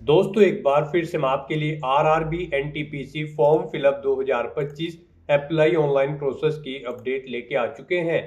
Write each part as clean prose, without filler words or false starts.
दोस्तों एक बार फिर से हम आपके लिए RRB NTPC form fill up 2025 apply online process की अपडेट लेके आ चुके हैं।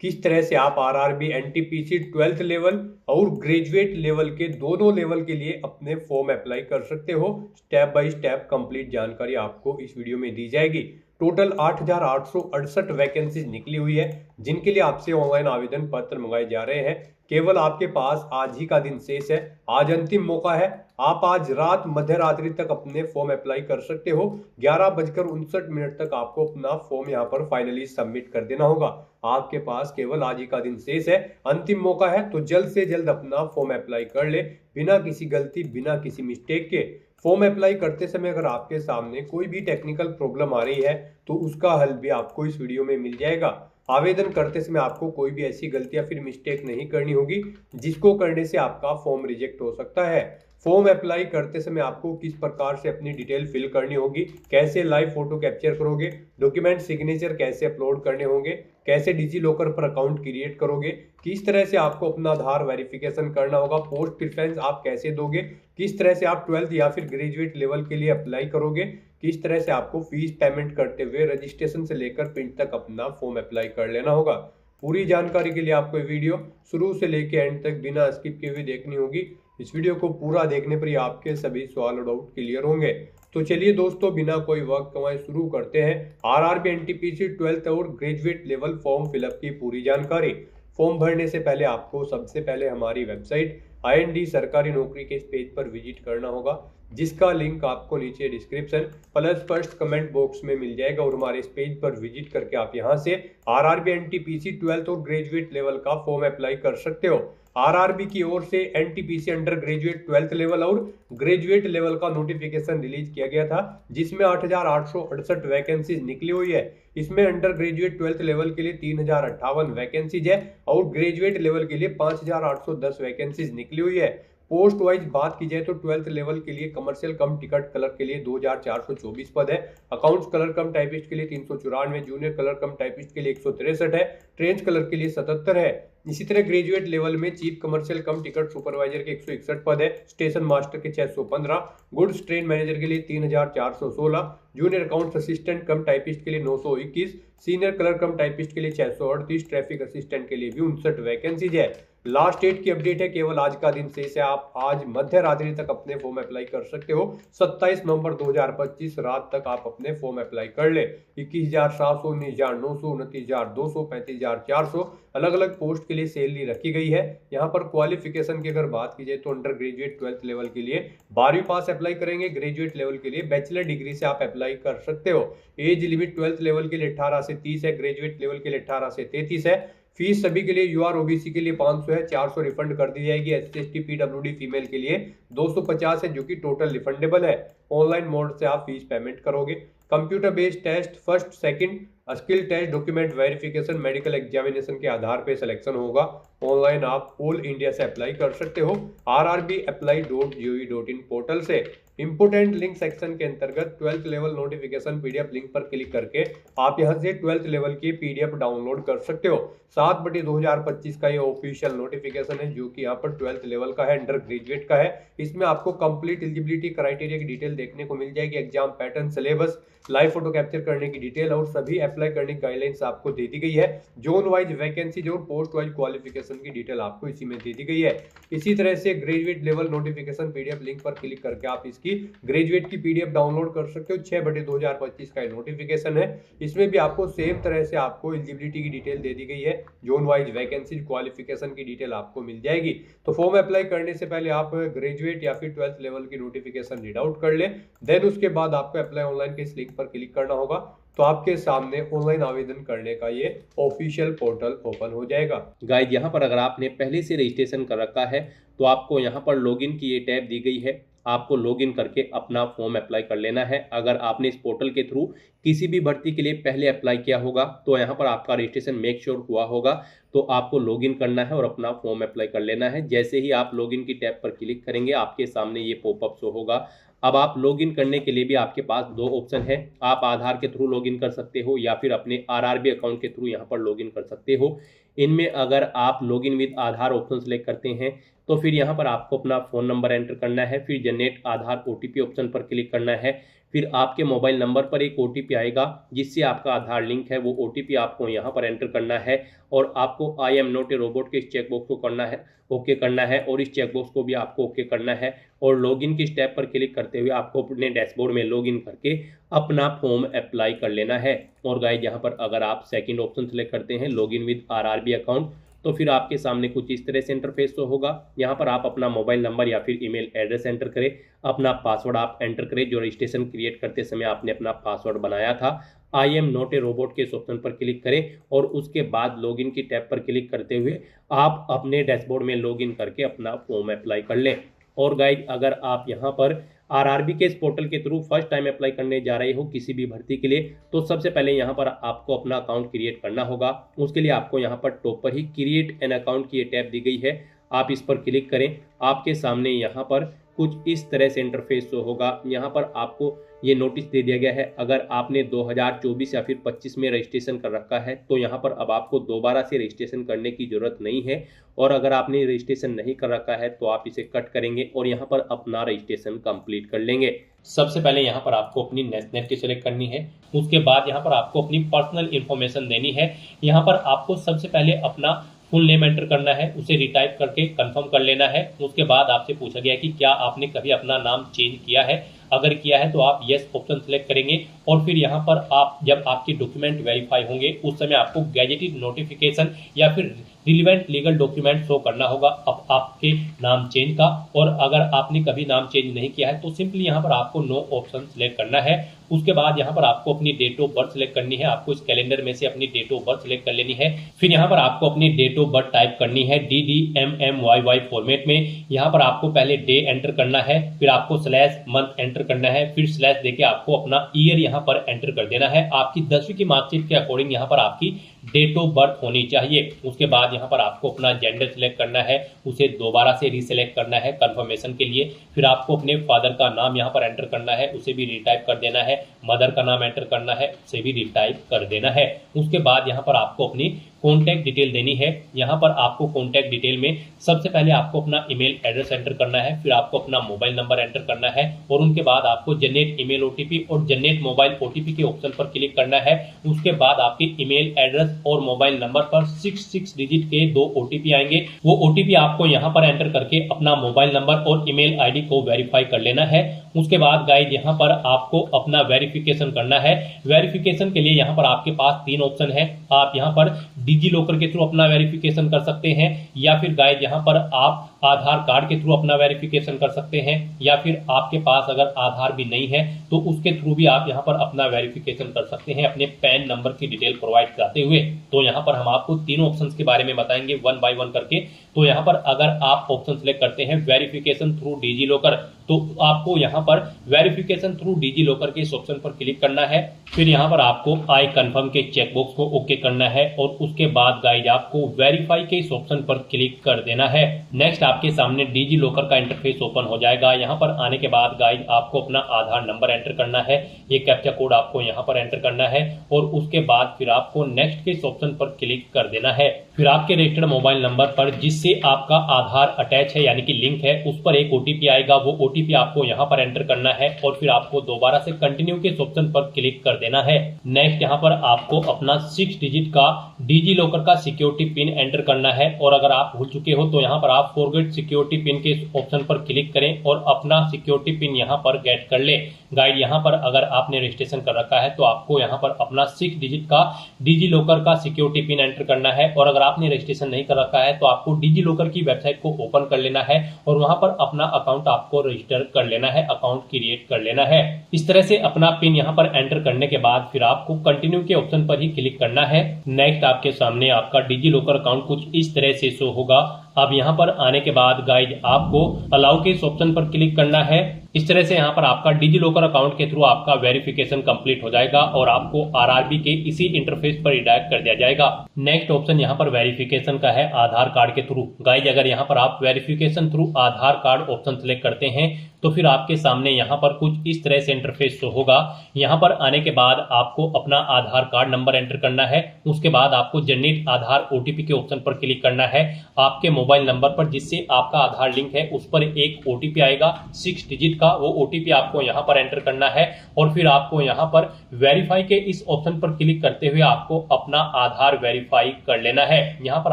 किस तरह से आप आरआरबी एनटीपीसी 12th लेवल और ग्रेजुएट लेवल के दोनों लेवल के लिए अपने फॉर्म अप्लाई कर सकते हो, स्टेप बाय स्टेप कंप्लीट जानकारी आपको इस वीडियो में दी जाएगी। टोटल 8,868 वैकेंसीज निकली हुई है जिनके लिए आपसे ऑनलाइन आवेदन पत्र मंगाए जा रहे हैं। केवल आपके पास आज ही का दिन शेष है, आज अंतिम मौका है। आप आज रात मध्य रात्रि तक अपने फॉर्म अप्लाई कर सकते हो। 11:59 तक आपको अपना फॉर्म यहां पर फाइनली सबमिट कर देना होगा। आपके पास केवल आज ही का दिन शेष है, अंतिम मौका है, तो जल्द से जल्द अपना फॉर्म अप्लाई कर ले बिना किसी गलती बिना किसी मिस्टेक के। फॉर्म अप्लाई करते समय अगर आपके सामने कोई भी टेक्निकल प्रॉब्लम आ रही है तो उसका हल भी आपको इस वीडियो में मिल जाएगा। आवेदन करते समय आपको कोई भी ऐसी गलती या फिर मिस्टेक नहीं करनी होगी जिसको करने से आपका फॉर्म रिजेक्ट हो सकता है। फॉर्म अप्लाई करते समय आपको किस प्रकार से अपनी डिटेल फिल करनी होगी, कैसे लाइव फोटो कैप्चर करोगे, डॉक्यूमेंट सिग्नेचर कैसे अपलोड करने होंगे, कैसे डिजी लॉकर पर अकाउंट क्रिएट करोगे, किस तरह से आपको अपना आधार वेरिफिकेशन करना होगा, पोस्ट प्रेफरेंस आप कैसे दोगे, किस तरह से आप 12th या फिर ग्रेजुएट लेवल के लिए अप्लाई करोगे, किस तरह से आपको फीस पेमेंट करते हुए रजिस्ट्रेशन से लेकर प्रिंट तक अपना फॉर्म अप्लाई कर लेना होगा। पूरी जानकारी के लिए आपको वीडियो शुरू से लेकर एंड तक बिना स्किप किए हुए देखनी होगी। इस वीडियो को पूरा देखने पर ही आपके सभी सवाल और डाउट क्लियर होंगे। तो चलिए दोस्तों बिना कोई वक्त गंवाए शुरू करते हैं आरआरबी एनटीपीसी 12th और ग्रेजुएट लेवल फॉर्म फिलअप की पूरी जानकारी। फॉर्म भरने से पहले आपको सबसे पहले हमारी वेबसाइट IND सरकारी नौकरी के इस पेज पर विजिट करना होगा, जिसका लिंक आपको नीचे description plus first comment box में मिल जाएगा। और हमारे इस पेज पर विजिट करके आप यहां से आरआरबी एनटीपीसी 12th और ग्रेजुएट लेवल का फॉर्म अप्लाई कर सकते हो। आरआरबी की ओर से NTPC under graduate 12th level और ग्रेजुएट लेवल का नोटिफिकेशन रिलीज किया गया था, जिसमें 8,868 वैकेंसीज निकली हुई है। इसमें अंडर ग्रेजुएट 12th लेवल के लिए 3,058 वैकेंसीज है और ग्रेजुएट लेवल के लिए 5,810 वैकेंसीज निकली हुई है। पोस्ट वाइज बात की जाए तो 12th लेवल के लिए कमर्शियल कम टिकट कलर के लिए 2,424 पद है, अकाउंट्स कलर कम टाइपिस्ट के लिए 394, जूनियर कलर कम टाइपिस्ट के लिए 163 है, ट्रेंच कलर के लिए 77 है। इसी तरह ग्रेजुएट लेवल में चीफ कमर्शियल कम टिकट सुपरवाइजर के 161 पद है, स्टेशन मास्टर के 615, गुड्स ट्रेन मैनेजर के लिए 3,416, जूनियर अकाउंट्स असिस्टेंट कम टाइपिस्ट के लिए 921, सीनियर कलर कम टाइपिस्ट के लिए 638, ट्रैफिक असिस्टेंट के लिए भी 59 वैकेंसीज है। लास्ट डेट की अपडेट है, केवल आज का दिन शेष है। आप आज मध्य रात्रि तक अपने फॉर्म अप्लाई कर सकते हो। 27 नवंबर 2025 रात तक आप अपने फॉर्म अप्लाई कर ले। 21,700, 19,900, 29,200, 35,400 अलग अलग पोस्ट के लिए सैलरी रखी गई है। यहाँ पर क्वालिफिकेशन की अगर बात की जाए तो अंडर ग्रेजुएट 12th लेवल के लिए 12वीं पास अप्लाई करेंगे, ग्रेजुएट लेवल के लिए बैचलर डिग्री से आप अप्लाई कर सकते हो। एज लिमिट 12th लेवल के लिए 18 से 30 है, ग्रेजुएट लेवल के लिए 18 से 33 है। फीस सभी के लिए यूआर ओबीसी के लिए 500 है, 400 रिफंड कर दी जाएगी। SC ST PWD फीमेल के लिए 250 है जो कि टोटल रिफंडेबल है। ऑनलाइन मोड से आप फीस पेमेंट करोगे। Computer based test first second skill test document verification medical examination के आधार पे सिलेक्शन होगा। ऑनलाइन आप ऑल इंडिया से अप्लाई कर सकते हो rrbapply.gov.in पोर्टल से। इंपोर्टेंट लिंक सेक्शन के अंतर्गत 12th level notification PDF link पर क्लिक करके आप यहां से 12th लेवल की PDF डाउनलोड कर सकते हो। 7/2025 का ये ऑफिशियल नोटिफिकेशन है जो कि यहाँ पर 12th लेवल का है, अंडर ग्रेजुएट का है। इसमें आपको कंप्लीट एलिजिबिलिटी क्राइटेरिया की डिटेल देखने को मिल जाएगी, exam pattern, syllabus, live photo capture करने की डिटेल और सभी अप्लाई करने की गाइडलाइंस आपको दे दी गई है। जोन वाइज वैकेंसी और पोस्ट वाइज क्वालिफिकेशन की डिटेल आपको इसी में दे दी गई है। इसी तरह से graduate level notification PDF link पर क्लिक करके आप इसकी ग्रेजुएट की PDF डाउनलोड कर सकते हो। 6/2025 का नोटिफिकेशन है। इसमें भी आपको सेम तरह से आपको एलिजिबिलिटी की डिटेल दे दी गई है, जोन वाइज वैकेंसी क्वालिफिकेशन की डिटेल आपको मिल जाएगी। तो फॉर्म अप्लाई करने से पहले आप ग्रेजुएट या फिर 12th लेवल की नोटिफिकेशन रीड आउट कर ले, देन उसके बाद आपको अप्लाई ऑनलाइन के इस लिंक पर क्लिक करना होगा। तो आपके सामने ऑनलाइन आवेदन करने का ये ऑफिशियल पोर्टल ओपन हो जाएगा। गाइज यहाँ पर अगर आपने पहले से रजिस्ट्रेशन कर रखा है तो आपको यहाँ पर लॉगिन की ये टैब दी गई है। आपको लॉगिन करके अपना फॉर्म अप्लाई कर लेना है। अगर आपने इस पोर्टल के थ्रू किसी भी भर्ती के लिए पहले अप्लाई किया होगा तो यहाँ पर आपका रजिस्ट्रेशन मेक श्योर हुआ होगा, तो आपको लॉगिन करना है और अपना फॉर्म अप्लाई कर लेना है। जैसे ही आप लॉगिन की टैब पर क्लिक करेंगे आपके सामने ये पॉपअप शो होगा। अब आप लॉगिन करने के लिए भी आपके पास दो ऑप्शन है, आप आधार के थ्रू लॉगिन कर सकते हो या फिर अपने आरआरबी अकाउंट के थ्रू यहाँ पर लॉगिन कर सकते हो। इनमें अगर आप login with Aadhaar option select करते हैं तो फिर यहाँ पर आपको अपना फ़ोन नंबर एंटर करना है, फिर जनरेट आधार ओटीपी ऑप्शन पर क्लिक करना है। फिर आपके मोबाइल नंबर पर एक ओटीपी आएगा जिससे आपका आधार लिंक है, वो ओटीपी आपको यहाँ पर एंटर करना है और आपको I am not a robot के इस चेकबॉक्स को करना है, ओके करना है और इस चेकबॉक्स को भी आपको ओके करना है और लॉगिन की स्टेप पर क्लिक करते हुए आपको अपने डैशबोर्ड में लॉगिन करके अपना फॉर्म अप्लाई कर लेना है। और गाइस यहाँ पर अगर आप सेकंड ऑप्शन सेलेक्ट करते हैं लॉगिन विद आरआरबी अकाउंट, तो फिर आपके सामने कुछ इस तरह से इंटरफेस तो होगा। यहाँ पर आप अपना मोबाइल नंबर या फिर ईमेल एड्रेस एंटर करें, अपना पासवर्ड आप एंटर करें जो रजिस्ट्रेशन क्रिएट करते समय आपने अपना पासवर्ड बनाया था। I am not a robot के इस ऑप्शन पर क्लिक करें और उसके बाद लॉगिन की टैब पर क्लिक करते हुए आप अपने डैशबोर्ड में लॉगिन करके अपना फॉर्म अप्लाई कर लें। और गाइज अगर आप यहाँ पर आरआरबी के इस पोर्टल के थ्रू फर्स्ट टाइम अप्लाई करने जा रहे हो किसी भी भर्ती के लिए, तो सबसे पहले यहाँ पर आपको अपना अकाउंट क्रिएट करना होगा। उसके लिए आपको यहाँ पर टॉप पर ही क्रिएट एन अकाउंट की ये टैब दी गई है, आप इस पर क्लिक करें। आपके सामने यहाँ पर कुछ इस तरह से इंटरफेस होगा। यहाँ पर आपको ये नोटिस दे दिया गया है, अगर आपने 2024 या फिर 25 में रजिस्ट्रेशन कर रखा है तो यहाँ पर अब आपको दोबारा से रजिस्ट्रेशन करने की जरूरत नहीं है, और अगर आपने रजिस्ट्रेशन नहीं कर रखा है तो आप इसे कट करेंगे और यहाँ पर अपना रजिस्ट्रेशन कंप्लीट कर लेंगे। सबसे पहले यहाँ पर आपको अपनी नेशनलिटी सेलेक्ट करनी है, उसके बाद यहाँ पर आपको अपनी पर्सनल इंफॉर्मेशन देनी है। यहाँ पर आपको सबसे पहले अपना फुल नेम एंटर करना है, उसे रिटाइप करके कंफर्म कर लेना है। उसके बाद आपसे पूछा गया कि क्या आपने कभी अपना नाम चेंज किया है, अगर किया है तो आप यस ऑप्शन सेलेक्ट करेंगे और फिर यहाँ पर आप जब आपके डॉक्यूमेंट वेरीफाई होंगे उस समय आपको गैजेटेड नोटिफिकेशन या फिर रिलेवेंट लीगल डॉक्यूमेंट शो करना होगा अब आपके नाम चेंज का। और अगर आपने कभी नाम चेंज नहीं किया है तो सिंपली यहाँ पर आपको नो ऑप्शन सेलेक्ट करना है। उसके बाद यहाँ पर आपको अपनी डेट ऑफ बर्थ सेलेक्ट करनी है, आपको इस कैलेंडर में से अपनी डेट ऑफ बर्थ सेलेक्ट कर लेनी है। फिर यहाँ पर आपको अपनी डेट ऑफ बर्थ टाइप करनी है DDMMYY फॉर्मेट में। यहाँ पर आपको पहले डे एंटर करना है, फिर आपको स्लैश मंथ एंटर करना है, फिर स्लैश देके आपको अपना ईयर यहाँ पर एंटर कर देना है। आपकी 10वीं की मार्कशीट के अकॉर्डिंग यहाँ पर आपकी डेट ऑफ बर्थ होनी चाहिए। उसके बाद यहाँ पर आपको अपना जेंडर सेलेक्ट करना है, उसे दोबारा से रीसेलेक्ट करना है कंफर्मेशन के लिए। फिर आपको अपने फादर का नाम यहाँ पर एंटर करना है, उसे भी रिटाइप कर देना है। मदर का नाम एंटर करना है, उसे भी रिटाइप कर देना है। उसके बाद यहाँ पर आपको अपनी कॉन्टैक्ट डिटेल देनी है। यहाँ पर आपको कॉन्टैक्ट डिटेल में सबसे पहले आपको अपना ईमेल एड्रेस एंटर करना है, फिर आपको अपना मोबाइल नंबर एंटर करना है और उनके बाद आपको जनरेट ईमेल ओटीपी और जनरेट मोबाइल ओटीपी के ऑप्शन पर क्लिक करना है। उसके बाद आपके ईमेल एड्रेस और मोबाइल नंबर पर 6 डिजिट के 2 ओटीपी आएंगे। वो ओटीपी आपको यहाँ पर एंटर करके अपना मोबाइल नंबर और ईमेल आईडी को वेरीफाई कर लेना है। उसके बाद गाइज यहाँ पर आपको अपना वेरिफिकेशन करना है। वेरिफिकेशन के लिए यहाँ पर आपके पास 3 ऑप्शन है। आप यहाँ पर डिजी लॉकर के थ्रू अपना वेरिफिकेशन कर सकते हैं, या फिर गाइज यहाँ पर आप आधार कार्ड के थ्रू अपना वेरिफिकेशन कर सकते हैं, या फिर आपके पास अगर आधार भी नहीं है तो उसके थ्रू भी आप यहाँ पर अपना वेरिफिकेशन कर सकते हैं अपने पैन नंबर की डिटेल प्रोवाइड कराते हुए। तो यहाँ पर हम आपको तीनों ऑप्शंस के बारे में बताएंगे 1 बाय 1 करके। तो यहाँ पर अगर आप ऑप्शन सेलेक्ट करते हैं वेरिफिकेशन थ्रू डिजी लॉकर, तो आपको यहाँ पर वेरिफिकेशन थ्रू डिजी लॉकर के इस ऑप्शन पर क्लिक करना है। फिर यहाँ पर आपको आई कंफर्म के चेकबॉक्स को ओके करना है और उसके बाद गाइज आपको वेरीफाई के इस ऑप्शन पर क्लिक कर देना है। नेक्स्ट आपके सामने डिजी लॉकर का इंटरफेस ओपन हो जाएगा। यहाँ पर आने के बाद गाइज आपको अपना आधार नंबर एंटर करना है, ये कैप्चा कोड आपको यहाँ पर एंटर करना है और उसके बाद फिर आपको नेक्स्ट के इस ऑप्शन पर क्लिक कर देना है। फिर आपके रजिस्टर्ड मोबाइल नंबर पर जिससे आपका आधार अटैच है यानी कि लिंक है, उस पर एक ओटीपी आएगा। वो ओटीपी आपको यहाँ पर एंटर करना है और फिर आपको दोबारा से कंटिन्यू के इस ऑप्शन पर क्लिक कर देना है। नेक्स्ट यहाँ पर आपको अपना 6 डिजिट का डिजी लॉकर का सिक्योरिटी पिन एंटर करना है, और अगर आप भूल चुके हो तो यहाँ पर आप फॉरगेट सिक्योरिटी पिन के इस ऑप्शन पर क्लिक करें और अपना सिक्योरिटी पिन यहाँ पर गेट कर ले। गाइड यहाँ पर अगर आपने रजिस्ट्रेशन कर रखा है तो आपको यहाँ पर अपना 6 डिजिट का डिजी लॉकर का सिक्योरिटी पिन एंटर करना है, और अगर आपने रजिस्ट्रेशन नहीं कर रखा है तो आपको डिजी लॉकर की वेबसाइट को ओपन कर लेना है और वहां पर अपना अकाउंट आपको रजिस्टर कर लेना है, अकाउंट क्रिएट कर लेना है। इस तरह से अपना पिन यहाँ पर एंटर करने के बाद फिर आपको कंटिन्यू के ऑप्शन पर ही क्लिक करना है। नेक्स्ट आपके सामने आपका डिजी लॉकर अकाउंट कुछ इस तरह से शो होगा। अब यहाँ पर आने के बाद गाइज आपको अलाउ के इस ऑप्शन पर क्लिक करना है। इस तरह से यहाँ पर आपका डिजी लॉकर अकाउंट के थ्रू आपका वेरिफिकेशन कंप्लीट हो जाएगा और आपको आरआरबी के इसी इंटरफेस पर रिडायरेक्ट कर दिया जाएगा। नेक्स्ट ऑप्शन यहाँ पर वेरिफिकेशन का है आधार कार्ड के थ्रू। गाइज अगर यहाँ पर आप वेरिफिकेशन थ्रू आधार कार्ड ऑप्शन सेलेक्ट करते हैं तो फिर आपके सामने यहाँ पर कुछ इस तरह से इंटरफेस शो होगा। यहाँ पर आने के बाद आपको अपना आधार कार्ड नंबर एंटर करना है। उसके बाद आपको जनरेट आधार ओटीपी के ऑप्शन पर क्लिक करना है। आपके मोबाइल नंबर पर जिससे आपका आधार लिंक है उस पर एक ओटीपी आएगा 6 डिजिट का, वो ओटीपी आपको यहाँ पर एंटर करना है और फिर आपको यहाँ पर वेरीफाई के इस ऑप्शन पर क्लिक करते हुए आपको अपना आधार वेरीफाई कर लेना है। यहाँ पर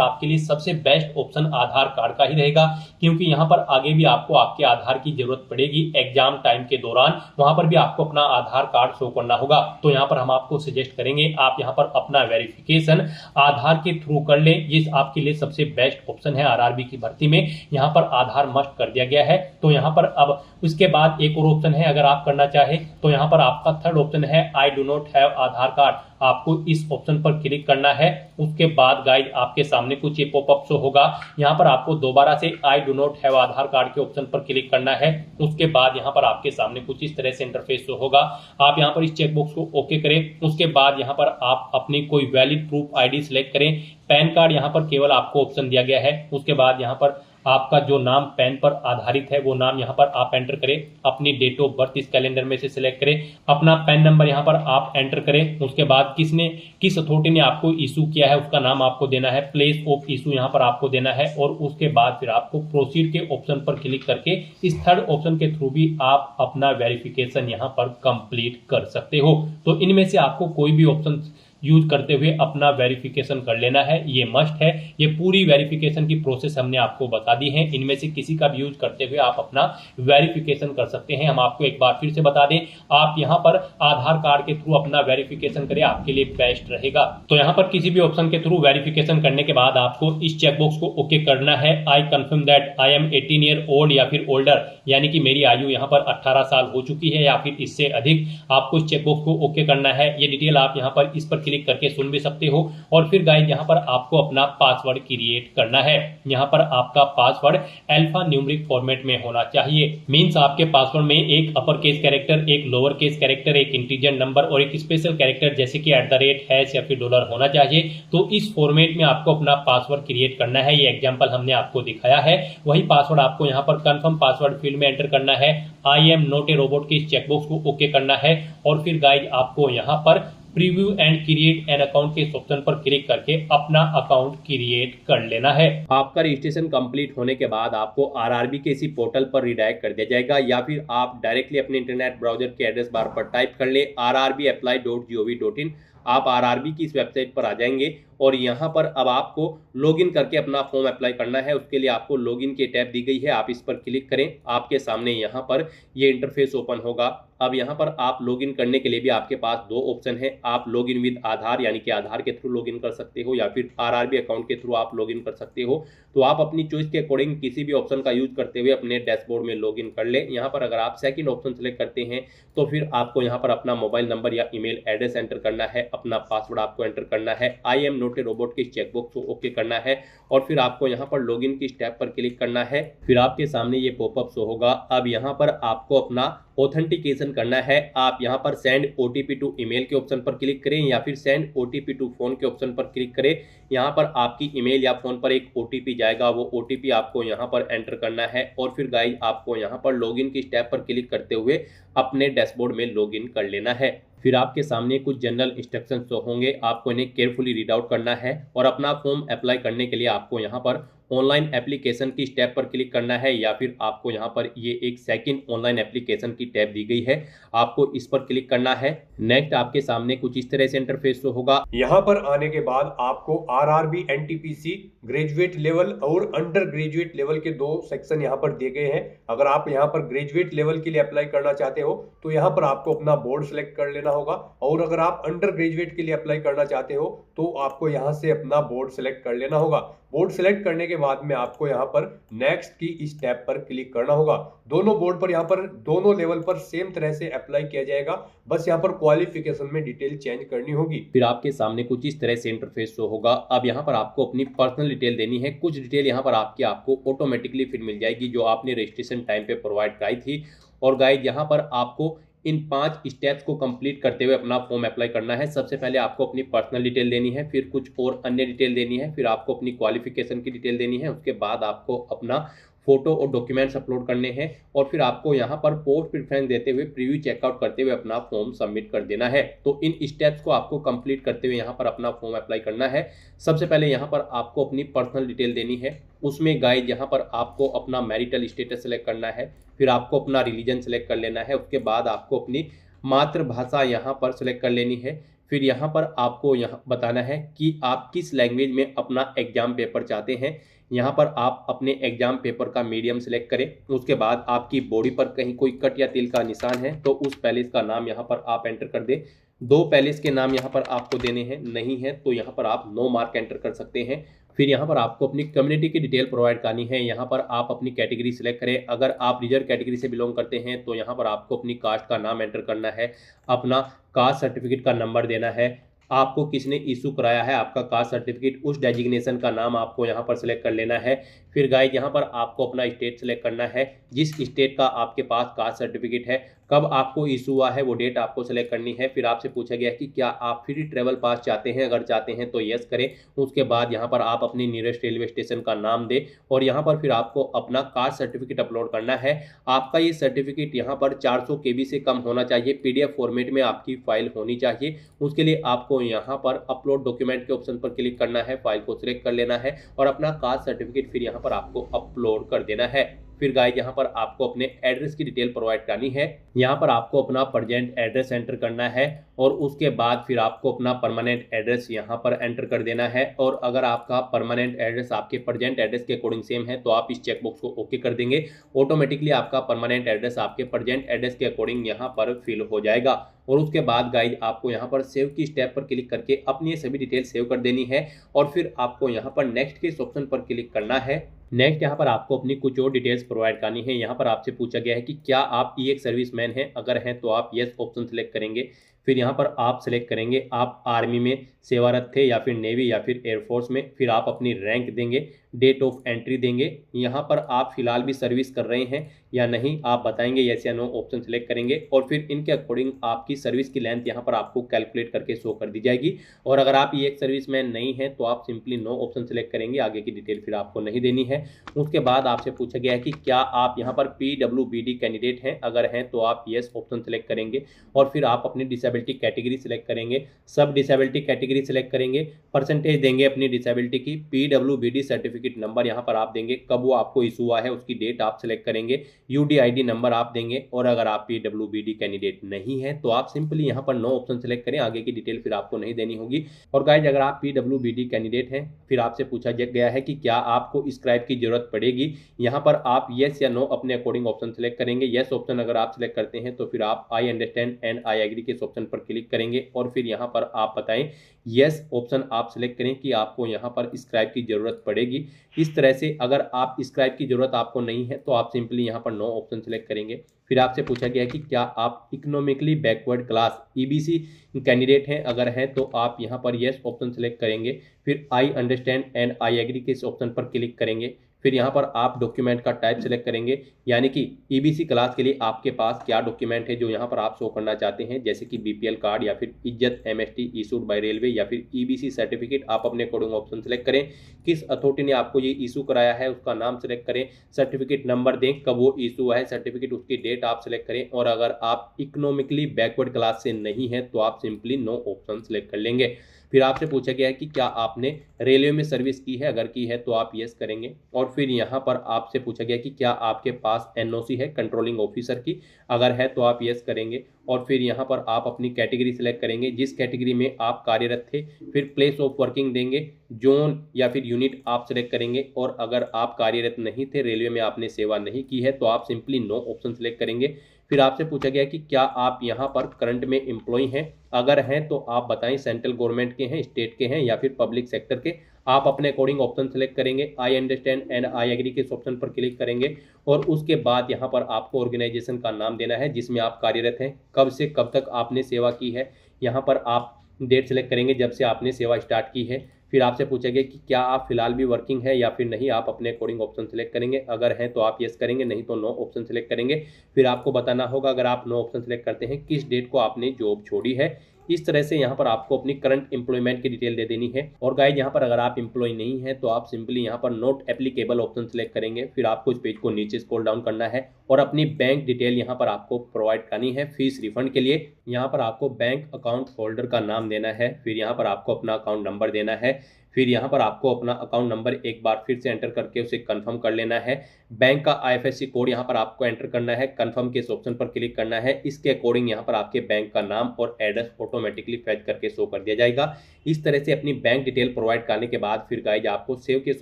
आपके लिए सबसे बेस्ट ऑप्शन आधार कार्ड का ही रहेगा, क्योंकि यहाँ पर आगे भी आपको आपके आधार की जरूरत पड़ेगी एग्जाम टाइम के दौरान, वहां पर भी आपको अपना आधार कार्ड शो करना होगा। तो यहाँ पर हम आपको सजेस्ट करेंगे आप यहाँ पर अपना वेरिफिकेशन आधार के थ्रू कर लें। ये आपके लिए सबसे बेस्ट ऑप्शन है। आरआरबी की भर्ती में यहाँ पर आधार मस्ट कर दिया गया है। तो यहाँ पर अब उसके बाद एक और ऑप्शन है, अगर आप करना चाहे तो यहाँ पर आपका थर्ड ऑप्शन है I do not have Aadhaar card. आपको इस ऑप्शन पर क्लिक करना है। उसके बाद गाइड आपके सामने कुछ ये पॉपअप शो होगा। यहाँ पर आपको दोबारा से I do not have Aadhaar card के ऑप्शन पर क्लिक करना है। उसके बाद यहाँ पर आपके सामने कुछ इस तरह से इंटरफेस शो होगा। आप यहाँ पर इस चेकबॉक्स को ओके करें। उसके बाद यहाँ पर आप अपनी कोई वैलिड प्रूफ आईडी सिलेक्ट करें। पैन कार्ड यहाँ पर केवल आपको ऑप्शन दिया गया है। उसके बाद यहाँ पर आपका जो नाम पैन पर आधारित है वो नाम यहाँ पर आप एंटर करें। अपनी डेट ऑफ बर्थ इस कैलेंडर में से सिलेक्ट करें। अपना पैन नंबर यहाँ पर आप एंटर करें। उसके बाद किस अथॉरिटी ने आपको इशू किया है उसका नाम आपको देना है। प्लेस ऑफ इशू यहाँ पर आपको देना है और उसके बाद फिर आपको प्रोसीड के ऑप्शन पर क्लिक करके इस थर्ड ऑप्शन के थ्रू भी आप अपना वेरिफिकेशन यहाँ पर कंप्लीट कर सकते हो। तो इनमें से आपको कोई भी ऑप्शन यूज करते हुए अपना वेरिफिकेशन कर लेना है, ये मस्ट है। ये पूरी वेरिफिकेशन की प्रोसेस हमने आपको बता दी है। इनमें से किसी का भी यूज करते हुए आप अपना वेरिफिकेशन कर सकते हैं। हम आपको एक बार फिर से बता दें, आप यहां पर आधार कार्ड के थ्रू अपना वेरिफिकेशन करें, आपके लिए बेस्ट रहेगा। तो यहां पर किसी भी ऑप्शन के थ्रू वेरिफिकेशन करने के बाद आपको इस चेकबॉक्स को ओके करना है। I confirm that I am 18 year old या फिर ओल्डर, यानी कि मेरी आयु यहाँ पर 18 साल हो चुकी है या फिर इससे अधिक। आपको इस चेकबॉक्स को ओके करना है। ये डिटेल आप यहाँ पर इस पर क्लिक करके सुन भी सकते हो। और फिर गाइस यहाँ पर आपको अपना पासवर्ड क्रिएट करना है। यहाँ पर आपका पासवर्ड अल्फा न्यूमेरिक फॉर्मेट में होना चाहिए। मींस आपके पासवर्ड में एक अपर केस कैरेक्टर, एक लोअर केस कैरेक्टर, एक इंटीजर नंबर और एक स्पेशल कैरेक्टर जैसे कि @ या फिर डॉलर होना चाहिए। तो इस फॉर्मेट में आपको अपना पासवर्ड क्रिएट करना है। ये एग्जाम्पल हमने आपको दिखाया है। वही पासवर्ड आपको यहाँ पर कंफर्म पासवर्ड फील्ड में एंटर करना है। I am not a robot के इस चेकबॉक्स को ओके करना है। और फिर गाइस आपको यहाँ पर preview and create an account के इस ऑप्शन पर क्लिक करके अपना अकाउंट क्रिएट कर लेना है। आपका रजिस्ट्रेशन कंप्लीट होने के बाद आपको आरआरबी के इसी पोर्टल पर रिडायरेक्ट कर दिया जाएगा, या फिर आप डायरेक्टली अपने इंटरनेट ब्राउजर के एड्रेस बार पर टाइप कर ले rrbapply.gov.in। आप आरआरबी की इस वेबसाइट पर आ जाएंगे और यहाँ पर अब आपको लॉगिन करके अपना फॉर्म अप्लाई करना है। उसके लिए आपको लॉगिन की टैब दी गई है, आप इस पर क्लिक करें। आपके सामने यहाँ पर ये इंटरफेस ओपन होगा। अब यहाँ पर आप लॉगिन करने के लिए भी आपके पास दो ऑप्शन है। आप लॉगिन विद आधार यानी कि आधार के थ्रू लॉगिन कर सकते हो, या फिर आरआरबी अकाउंट के थ्रू आप लॉगिन कर सकते हो। तो आप अपनी चॉइस के अकॉर्डिंग किसी भी ऑप्शन का यूज करते हुए अपने डैशबोर्ड में लॉगिन कर ले। यहाँ पर अगर आप सेकंड ऑप्शन सेलेक्ट करते हैं तो फिर आपको यहाँ पर अपना मोबाइल नंबर या ईमेल एड्रेस एंटर करना है, अपना पासवर्ड आपको एंटर करना है, I am not a robot के चेकबॉक्स को ओके करना है और फिर आपको यहाँ पर लॉगिन की स्टेप पर क्लिक करना है। फिर आपके सामने ये पॉपअप शो होगा। अब यहाँ पर आपको अपना ऑथेंटिकेशन करना है। आप यहाँ पर सेंड ओटीपी टू ईमेल के ऑप्शन पर क्लिक करें या फिर सेंड ओटीपी टू फोन के ऑप्शन पर क्लिक करें। यहाँ पर आपकी ईमेल या फोन पर एक ओटीपी जाएगा, वो ओटीपी आपको यहाँ पर एंटर करना है और फिर गाइस आपको यहाँ पर लॉगिन की स्टेप पर क्लिक करते हुए अपने डैशबोर्ड में लॉगिन कर लेना है। फिर आपके सामने कुछ जनरल इंस्ट्रक्शंस तो होंगे, आपको इन्हें केयरफुली रीड आउट करना है और अपना फॉर्म अप्लाई करने के लिए आपको यहाँ पर ऑनलाइन एप्लीकेशन की स्टेप पर क्लिक करना है, या फिर आपको यहाँ पर ये एक सेकंड ऑनलाइन एप्लीकेशन की टैब दी गई है, आपको इस पर क्लिक करना है। नेक्स्ट आपके सामने कुछ इस तरह से इंटरफेस शो होगा। यहाँ पर आने के बाद आपको आरआरबी एनटीपीसी ग्रेजुएट लेवल और अंडर ग्रेजुएट लेवल के दो सेक्शन यहाँ पर दिए गए हैं। अगर आप यहाँ पर ग्रेजुएट लेवल के लिए अप्लाई करना चाहते हो तो यहाँ पर आपको अपना बोर्ड सेलेक्ट कर लेना होगा, और अगर आप अंडर ग्रेजुएट के लिए अप्लाई करना चाहते हो तो आपको यहाँ से अपना बोर्ड सेलेक्ट कर लेना होगा। बोर्ड सेलेक्ट करने के बाद में आपको यहाँ पर नेक्स्ट की इस टैब पर क्लिक करना होगा। दोनों बोर्ड पर यहाँ पर दोनों लेवल पर सेम तरह से अप्लाई किया जाएगा, बस यहाँ पर क्वालिफिकेशन में डिटेल चेंज करनी होगी। फिर आपके सामने कुछ इस तरह से इंटरफेस शो होगा। अब यहाँ पर आपको अपनी पर्सनल डिटेल देनी है। कुछ डिटेल यहाँ पर आपको ऑटोमेटिकली फिर मिल जाएगी जो आपने रजिस्ट्रेशन टाइम पे प्रोवाइड कराई थी। और गाइड यहाँ पर आपको इन 5 स्टेप्स को कंप्लीट करते हुए अपना फॉर्म अप्लाई करना है। सबसे पहले आपको अपनी पर्सनल डिटेल देनी है, फिर कुछ और अन्य डिटेल देनी है, फिर आपको अपनी क्वालिफिकेशन की डिटेल देनी है, उसके बाद आपको अपना फोटो और डॉक्यूमेंट्स अपलोड करने हैं और फिर आपको यहाँ पर पोस्ट प्रेफरेंस देते हुए प्रीव्यू चेकआउट करते हुए अपना फॉर्म सबमिट कर देना है। तो इन स्टेप्स को आपको कंप्लीट करते हुए यहाँ पर अपना फॉर्म अप्लाई करना है। सबसे पहले यहाँ पर आपको अपनी पर्सनल डिटेल देनी है। उसमें गाइज यहाँ पर आपको अपना मैरिटल स्टेटस सेलेक्ट करना है, फिर आपको अपना रिलीजन सेलेक्ट कर लेना है, उसके बाद आपको अपनी मातृभाषा यहाँ पर सेलेक्ट कर लेनी है। फिर यहाँ पर आपको यहाँ बताना है कि आप किस लैंग्वेज में अपना एग्जाम पेपर चाहते हैं। यहाँ पर आप अपने एग्जाम पेपर का मीडियम सेलेक्ट करें। उसके बाद आपकी बॉडी पर कहीं कोई कट या तिल का निशान है तो उस पैलेस का नाम यहाँ पर आप एंटर कर दें। 2 पैलेस के नाम यहाँ पर आपको देने हैं, नहीं है तो यहाँ पर आप नो मार्क एंटर कर सकते हैं। फिर यहाँ पर आपको अपनी कम्युनिटी की डिटेल प्रोवाइड करनी है। यहाँ पर आप अपनी कैटेगरी सिलेक्ट करें। अगर आप रिजर्व कैटेगरी से बिलोंग करते हैं तो यहाँ पर आपको अपनी कास्ट का नाम एंटर करना है, अपना कास्ट सर्टिफिकेट का नंबर देना है, आपको किसने इशू कराया है आपका कास्ट सर्टिफिकेट, उस डेजिग्नेशन का नाम आपको यहाँ पर सिलेक्ट कर लेना है। फिर गाइज यहाँ पर आपको अपना स्टेट सेलेक्ट करना है, जिस स्टेट का आपके पास कास्ट सर्टिफिकेट है, कब आपको इशू हुआ है वो डेट आपको सेलेक्ट करनी है। फिर आपसे पूछा गया है कि क्या आप फ्री ट्रेवल पास चाहते हैं, अगर चाहते हैं तो यस करें। उसके बाद यहाँ पर आप अपनी नियरेस्ट रेलवे स्टेशन का नाम दें और यहाँ पर फिर आपको अपना कास्ट सर्टिफिकेट अपलोड करना है। आपका ये सर्टिफिकेट यहाँ पर 400 KB से कम होना चाहिए, PDF फॉर्मेट में आपकी फाइल होनी चाहिए। उसके लिए आपको यहाँ पर अपलोड डॉक्यूमेंट के ऑप्शन पर क्लिक करना है, फाइल को सिलेक्ट कर लेना है और अपना कास्ट सर्टिफिकेट फिर यहाँ पर आपको अपलोड कर देना है। फिर गाइस यहाँ पर आपको अपने एड्रेस की डिटेल प्रोवाइड करनी है। यहाँ पर आपको अपना प्रेजेंट एड्रेस एंटर करना है और उसके बाद फिर आपको अपना परमानेंट एड्रेस यहाँ पर एंटर कर देना है। और अगर आपका परमानेंट एड्रेस आपके प्रेजेंट एड्रेस के अकॉर्डिंग सेम है तो आप इस चेकबॉक्स को ओके कर देंगे, ऑटोमेटिकली आपका परमानेंट एड्रेस आपके प्रेजेंट एड्रेस के अकॉर्डिंग यहाँ पर फिल हो जाएगा। और उसके बाद गाइज आपको यहाँ पर सेव की स्टेप पर क्लिक करके अपनी ये सभी डिटेल सेव कर देनी है और फिर आपको यहाँ पर नेक्स्ट के इस ऑप्शन पर क्लिक करना है। नेक्स्ट यहाँ पर आपको अपनी कुछ और डिटेल्स प्रोवाइड करनी है। यहाँ पर आपसे पूछा गया है कि क्या आप ई एक सर्विसमैन हैं, अगर हैं तो आप यस ऑप्शन सेलेक्ट करेंगे। फिर यहाँ पर आप सेलेक्ट करेंगे आप आर्मी में सेवारत थे या फिर नेवी या फिर एयरफोर्स में, फिर आप अपनी रैंक देंगे, डेट ऑफ एंट्री देंगे, यहाँ पर आप फिलहाल भी सर्विस कर रहे हैं या नहीं आप बताएंगे, यस या नो ऑप्शन सेलेक्ट करेंगे और फिर इनके अकॉर्डिंग आपकी सर्विस की लेंथ यहाँ पर आपको कैलकुलेट करके शो कर दी जाएगी। और अगर आप ये एक सर्विसमैन नहीं है तो आप सिंपली नो ऑप्शन सेलेक्ट करेंगे, आगे की डिटेल फिर आपको नहीं देनी है। उसके बाद आपसे पूछा गया है कि क्या आप यहाँ पर PWBD कैंडिडेट हैं, अगर हैं तो आप यस ऑप्शन सेलेक्ट करेंगे और फिर आप अपनी डिसेबिलिटी कैटेगरी सेलेक्ट करेंगे, सब डिसेबिलिटी कैटेगरी सेलेक्ट करेंगे, परसेंटेज देंगे अपनी डिसेबिलिटी की, PWBD सर्टिफिकेट नंबर यहाँ पर आप देंगे, कब वो आपको इशू हुआ है उसकी डेट आप सेलेक्ट करेंगे, UDID नंबर आप देंगे। और अगर आप PWBD कैंडिडेट नहीं है तो आप सिंपली यहाँ पर नो ऑप्शन सेलेक्ट करें, आगे की डिटेल फिर आपको नहीं देनी होगी। और गाइज अगर आप PWBD कैंडिडेट हैं फिर आपसे पूछा गया है कि क्या आपको स्क्राइब की जरूरत पड़ेगी, यहाँ पर आप यस या नो अपने अकॉर्डिंग ऑप्शन सेलेक्ट करेंगे। यस ऑप्शन अगर आप सेलेक्ट करते हैं तो फिर आप I understand and I agree के ऑप्शन पर क्लिक करेंगे और फिर यहाँ पर आप बताएं यस ऑप्शन आप सेलेक्ट करें कि आपको यहाँ पर स्क्राइब की जरूरत पड़ेगी। इस तरह से अगर आप स्क्राइब की जरूरत आपको नहीं है तो आप सिंपली यहाँ पर नो ऑप्शन सेलेक्ट करेंगे। फिर आपसे पूछा गया है कि क्या आप economically backward class EBC candidate हैं, अगर हैं तो आप यहाँ पर यस ऑप्शन सेलेक्ट करेंगे। फिर I understand and I agree के इस ऑप्शन पर क्लिक करेंगे। फिर यहाँ पर आप डॉक्यूमेंट का टाइप सेलेक्ट करेंगे, यानी कि EBC क्लास के लिए आपके पास क्या डॉक्यूमेंट है जो यहाँ पर आप शो करना चाहते हैं, जैसे कि BPL कार्ड या फिर इज्जत MST इशूड बाय रेलवे या फिर EBC सर्टिफिकेट। आप अपने अकॉर्डिंग ऑप्शन सेलेक्ट करें, किस अथॉरिटी ने आपको ये इशू कराया है उसका नाम सेलेक्ट करें, सर्टिफिकेट नंबर दें, कब वो इशू हुआ है सर्टिफिकेट उसकी डेट आप सेलेक्ट करें। और अगर आप इकोनॉमिकली बैकवर्ड क्लास से नहीं है तो आप सिंपली नो ऑप्शन सेलेक्ट कर लेंगे। फिर आपसे पूछा गया है कि क्या आपने रेलवे में सर्विस की है, अगर की है तो आप यस करेंगे। और फिर यहाँ पर आपसे पूछा गया कि क्या आपके पास NOC है कंट्रोलिंग ऑफिसर की, अगर है तो आप यस करेंगे। और फिर यहाँ पर आप अपनी कैटेगरी सेलेक्ट करेंगे, जिस कैटेगरी में आप कार्यरत थे, फिर प्लेस ऑफ वर्किंग देंगे, जोन या फिर यूनिट आप सेलेक्ट करेंगे। और अगर आप कार्यरत नहीं थे, रेलवे में आपने सेवा नहीं की है तो आप सिंपली नो ऑप्शन सेलेक्ट करेंगे। फिर आपसे पूछा गया कि क्या आप यहाँ पर करंट में एम्प्लॉय हैं, अगर हैं तो आप बताएं सेंट्रल गवर्नमेंट के हैं, स्टेट के हैं या फिर पब्लिक सेक्टर के। आप अपने अकॉर्डिंग ऑप्शन सेलेक्ट करेंगे, I understand and I agree के ऑप्शन पर क्लिक करेंगे और उसके बाद यहाँ पर आपको ऑर्गेनाइजेशन का नाम देना है जिसमें आप कार्यरत हैं, कब से कब तक आपने सेवा की है, यहाँ पर आप डेट सेलेक्ट करेंगे जब से आपने सेवा स्टार्ट की है। फिर आपसे पूछा गया कि क्या आप फिलहाल भी वर्किंग है या फिर नहीं, आप अपने अकॉर्डिंग ऑप्शन सेलेक्ट करेंगे, अगर हैं तो आप यस करेंगे, नहीं तो नो ऑप्शन सेलेक्ट करेंगे। फिर आपको बताना होगा अगर आप नो ऑप्शन सेलेक्ट करते हैं किस डेट को आपने जॉब छोड़ी है, इस तरह से यहाँ पर आपको अपनी करंट एम्प्लॉयमेंट की डिटेल दे देनी है। और गाइज यहाँ पर अगर आप एम्प्लॉय नहीं है तो आप सिंपली यहाँ पर नॉट एप्लीकेबल ऑप्शन सेलेक्ट करेंगे। फिर आपको इस पेज को नीचे स्क्रॉल डाउन करना है और अपनी बैंक डिटेल यहाँ पर आपको प्रोवाइड करनी है। फीस रिफंड के लिए यहाँ पर आपको बैंक अकाउंट होल्डर का नाम देना है, फिर यहाँ पर आपको अपना अकाउंट नंबर देना है, फिर यहाँ पर आपको अपना अकाउंट नंबर एक बार फिर से एंटर करके उसे कंफर्म कर लेना है। बैंक का आईएफएससी कोड यहाँ पर आपको एंटर करना है, कंफर्म के इस ऑप्शन पर क्लिक करना है। इसके अकॉर्डिंग यहाँ पर आपके बैंक का नाम और एड्रेस ऑटोमेटिकली फेच करके शो कर दिया जाएगा। इस तरह से अपनी बैंक डिटेल प्रोवाइड करने के बाद फिर गाइज आपको सेव के इस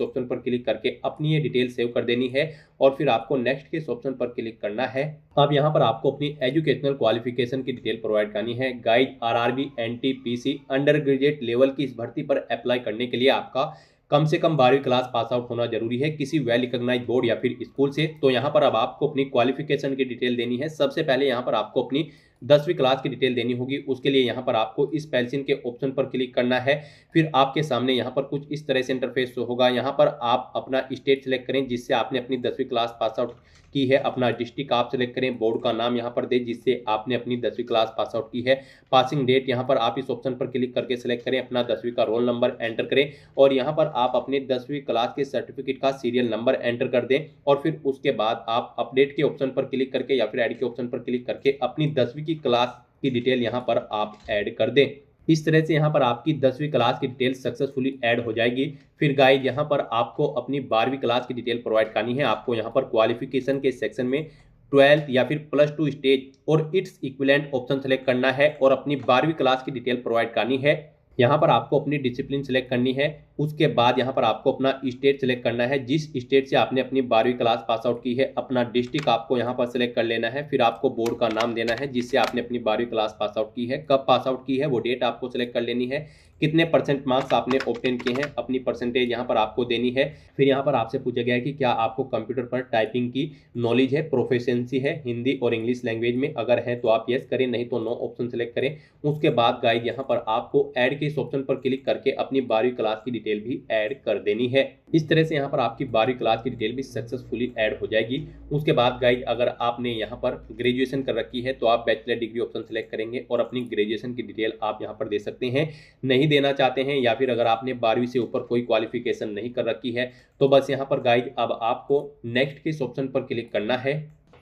ऑप्शन पर क्लिक करके अपनी ये डिटेल सेव कर देनी है और फिर आपको नेक्स्ट के इस ऑप्शन पर क्लिक करना है। अब यहाँ पर आपको अपनी एजुकेशनल क्वालिफिकेशन की डिटेल प्रोवाइड करनी है। Guys RRB NTPC under graduate level की इस भर्ती पर अप्लाई करने के लिए आपका कम से कम 12वीं क्लास पास आउट होना जरूरी है किसी वेल रिकॉग्नाइज्ड बोर्ड या फिर स्कूल से। तो यहाँ पर अब आपको अपनी क्वालिफिकेशन की डिटेल देनी है। सबसे पहले यहाँ पर आपको अपनी 10वीं क्लास की डिटेल देनी होगी। उसके लिए यहाँ पर आपको इस पेंसिल के ऑप्शन पर क्लिक करना है। फिर आपके सामने यहाँ पर कुछ इस तरह से इंटरफेस होगा। यहाँ पर आप अपना स्टेट सेलेक्ट करें जिससे आपने अपनी 10वीं क्लास पास आउट की है, अपना डिस्ट्रिक्ट आप सेलेक्ट करें, बोर्ड का नाम यहाँ पर दें जिससे आपने अपनी 10वीं क्लास पास आउट की है, पासिंग डेट यहाँ पर आप इस ऑप्शन पर क्लिक करके सेलेक्ट करें, अपना 10वीं का रोल नंबर एंटर करें और यहाँ पर आप अपने 10वीं क्लास के सर्टिफिकेट का सीरियल नंबर एंटर कर दें और फिर उसके बाद आप अपडेट के ऑप्शन पर क्लिक करके या फिर ऐड के ऑप्शन पर क्लिक करके अपनी 10वीं की क्लास की डिटेल यहाँ पर आप ऐड कर दें। इस तरह से यहाँ पर आपकी 10वीं क्लास की डिटेल सक्सेसफुली ऐड हो जाएगी। फिर गाइड यहाँ पर आपको अपनी 12वीं क्लास की डिटेल प्रोवाइड करनी है। आपको यहाँ पर क्वालिफिकेशन के सेक्शन में 12th या फिर +2 स्टेज और इट्स इक्विवेलेंट ऑप्शन सेलेक्ट करना है और अपनी 12वीं क्लास की डिटेल प्रोवाइड करनी है। यहाँ पर आपको अपनी डिसिप्लिन सेलेक्ट करनी है। उसके बाद यहाँ पर आपको अपना स्टेट सेलेक्ट करना है, जिस स्टेट से आपने अपनी 12वीं क्लास पास आउट की है। अपना डिस्ट्रिक्ट आपको यहाँ पर सेलेक्ट कर लेना है। फिर आपको बोर्ड का नाम देना है जिससे आपने अपनी 12वीं क्लास पास आउट की है, कब पास आउट की है वो डेट आपको सेलेक्ट कर लेनी है, कितने % मार्क्स आपने ऑब्टेन किए हैं, अपनी परसेंटेज यहाँ पर आपको देनी है। फिर यहाँ पर आपसे पूछा गया है कि क्या आपको कंप्यूटर पर टाइपिंग की नॉलेज है, प्रोफिशिएंसी है हिंदी और इंग्लिश लैंग्वेज में। अगर है तो आप यस करें, नहीं तो नो ऑप्शन सेलेक्ट करें। उसके बाद गाइड यहाँ पर आपको ऐड के इस ऑप्शन पर क्लिक करके अपनी 12वीं क्लास की डिटेल भी ऐड कर देनी है। इस तरह से यहाँ पर आपकी 12वीं क्लास की डिटेल भी सक्सेसफुली ऐड हो जाएगी। उसके बाद गाइड अगर आपने यहाँ पर ग्रेजुएशन कर रखी है तो आप बैचलर डिग्री ऑप्शन सेलेक्ट करेंगे और अपनी ग्रेजुएशन की डिटेल आप यहाँ पर दे सकते हैं। नहीं देना चाहते हैं या फिर अगर आपने 12वीं से ऊपर कोई क्वालिफिकेशन नहीं कर रखी है तो बस यहाँ पर गाइड अब आपको नेक्स्ट के इस ऑप्शन पर क्लिक करना है।